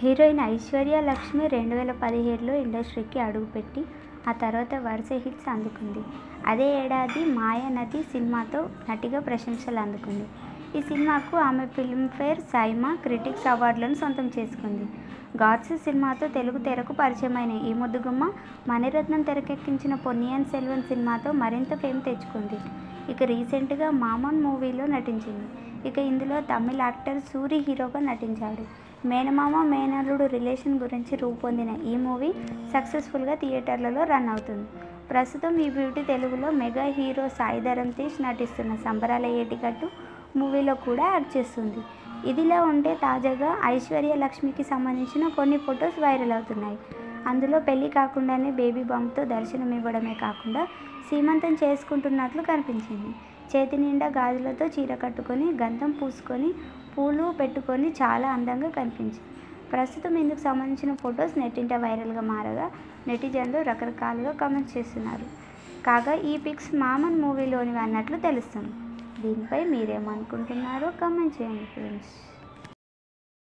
Heroine Aishwarya Lakshmi 2017లో ఇండస్ట్రీకి అడుగుపెట్టి ఆ తర్వాత వరుస హిట్స్ అందుకుంది. అదే ఏడాది మాయానది సినిమాతో నటిగా ప్రశంసలు అందుకుంది. ఈ సినిమాకు ఆమె ఫిల్మ్ఫేర్, సైమా క్రిటిక్స్ అవార్డులను సొంతం చేసుకుంది. గాడ్స్ సినిమాతో తెలుగు తెరకు పరిచయమైన ఈ ముద్దుగుమ్మ మణిరత్నం తెరకెక్కించిన పొన్నియిన్ సెల్వన్ సినిమాతో మరింత ఫేమ్ తెచ్చుకుంది. ఇక రీసెంట్గా మామన్ మూవీలో నటించింది. ఇక ఇందులో తమిళ యాక్టర్ సూరి హీరోగా నటించాడు. మేనమామ మేనల్లుడు రిలేషన్ గురించి రూపొందిన ఈ మూవీ సక్సెస్ఫుల్గా థియేటర్లలో రన్ అవుతుంది. ప్రస్తుతం ఈ బ్యూటీ తెలుగులో మెగా హీరో సాయి ధరమ్ తేజ్ నటిస్తున్న సంబరాల ఏటిగట్టు మూవీలో కూడా యాక్ట్ చేస్తుంది. ఇదిలా ఉంటే తాజాగా ఐశ్వర్య లక్ష్మికి సంబంధించిన కొన్ని ఫొటోస్ వైరల్ అవుతున్నాయి. అందులో పెళ్లి కాకుండానే బేబీ బంప్తో దర్శనమివ్వడమే కాకుండా సీమంతం చేసుకుంటున్నట్లు కనిపించింది. చేతి నిండా గాజులతో చీర కట్టుకొని, గంధం పూసుకొని, పూలు పెట్టుకొని చాలా అందంగా కనిపించింది. ప్రస్తుతం ఇందుకు సంబంధించిన ఫొటోస్ నెట్టింట వైరల్గా మారగా నెటిజన్లు రకరకాలుగా కామెంట్స్ చేస్తున్నారు. కాగా ఈ పిక్స్ మామన్ మూవీలోనివి అన్నట్లు తెలుస్తుంది. దీనిపై మీరేమనుకుంటున్నారో కామెంట్ చేయండి ఫ్రెండ్స్.